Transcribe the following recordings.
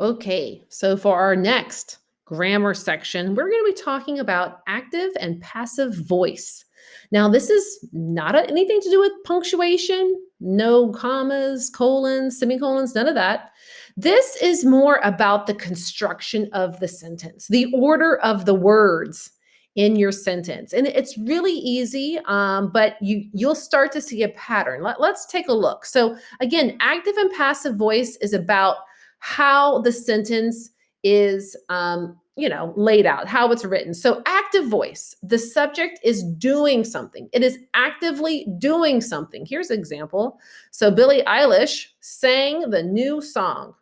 Okay, so for our next grammar section, we're going to be talking about active and passive voice. Now, this is not anything to do with punctuation, no commas, colons, semicolons, none of that. This is more about the construction of the sentence, the order of the words in your sentence. And it's really easy, but you'll start to see a pattern. Let's take a look. So again, active and passive voice is about how the sentence is laid out, how it's written. So active voice, the subject is doing something. It is actively doing something. Here's an example. So Billie Eilish sang the new song.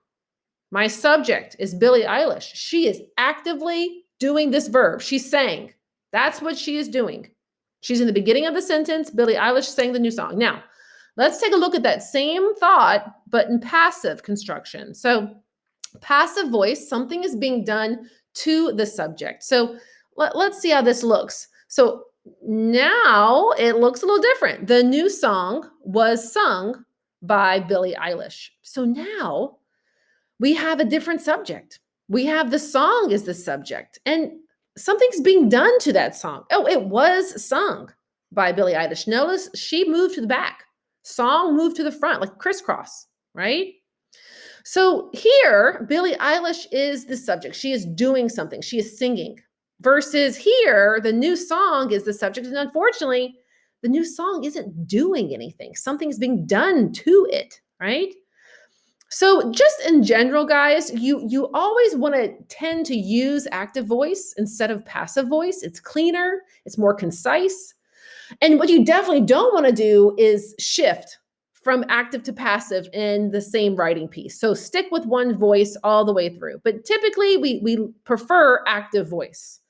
My subject is Billie Eilish. She is actively doing this verb. She sang. That's what she is doing. She's in the beginning of the sentence. Billie Eilish sang the new song. Now, let's take a look at that same thought, but in passive construction. So passive voice, something is being done to the subject. So let's see how this looks. So now it looks a little different. The new song was sung by Billie Eilish. So now we have a different subject. We have the song as the subject, and something's being done to that song. Oh, it was sung by Billie Eilish. Notice she moved to the back. Song moved to the front, like crisscross, right? So here, Billie Eilish is the subject. She is doing something. She is singing. Versus here, the new song is the subject. And unfortunately, the new song isn't doing anything. Something's being done to it, right? So just in general, guys, you always want to tend to use active voice instead of passive voice. It's cleaner, it's more concise. And what you definitely don't want to do is shift from active to passive in the same writing piece. So stick with one voice all the way through. But typically we prefer active voice.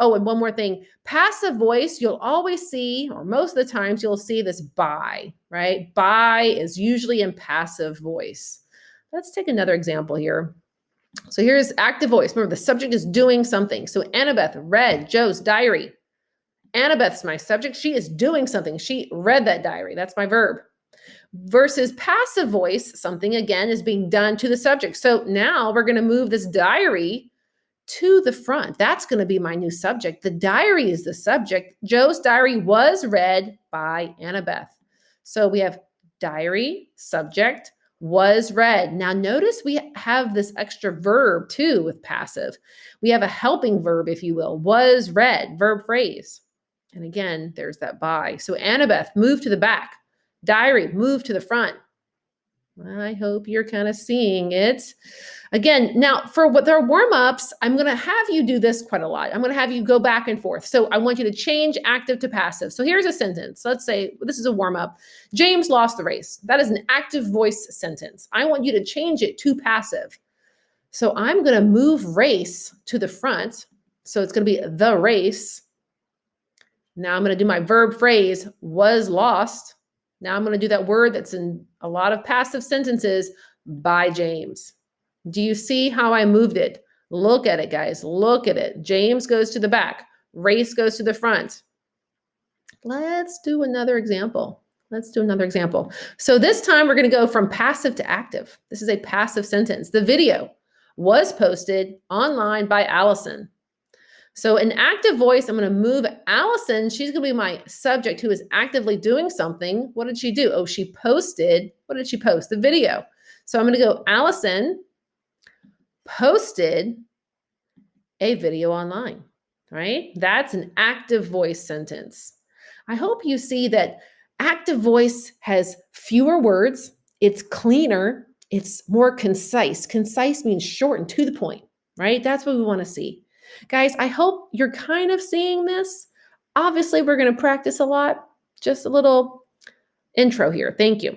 Oh, and one more thing, passive voice, you'll always see, or most of the times you'll see this by, right? By is usually in passive voice. Let's take another example here. So here's active voice. Remember, the subject is doing something. So Annabeth read Joe's diary. Annabeth's my subject. She is doing something. She read that diary. That's my verb. Versus passive voice, something again is being done to the subject. So now we're going to move this diary to the front. That's going to be my new subject. The diary is the subject. Joe's diary was read by Annabeth. So we have diary, subject, was read. Now notice we have this extra verb too with passive. We have a helping verb, if you will, was read, verb phrase. And again, there's that by. So Annabeth, move to the back. Diary, move to the front. I hope you're kind of seeing it. Again, now for what their warm-ups, I'm going to have you do this quite a lot. I'm going to have you go back and forth. So I want you to change active to passive. So here's a sentence. Let's say this is a warm-up. James lost the race. That is an active voice sentence. I want you to change it to passive. So I'm going to move race to the front. So it's going to be the race. Now I'm going to do my verb phrase, was lost. Now I'm going to do that word that's in a lot of passive sentences, by James. Do you see how I moved it? Look at it, guys. Look at it. James goes to the back. Race goes to the front. Let's do another example. So this time we're going to go from passive to active. This is a passive sentence. The video was posted online by Allison. So in active voice, I'm going to move Allison. She's going to be my subject who is actively doing something. What did she do? Oh, she posted. What did she post? The video. So I'm going to go, Allison posted a video online, right? That's an active voice sentence. I hope you see that active voice has fewer words. It's cleaner. It's more concise. Concise means short and to the point, right? That's what we want to see. Guys, I hope you're kind of seeing this. Obviously, we're going to practice a lot. Just a little intro here. Thank you.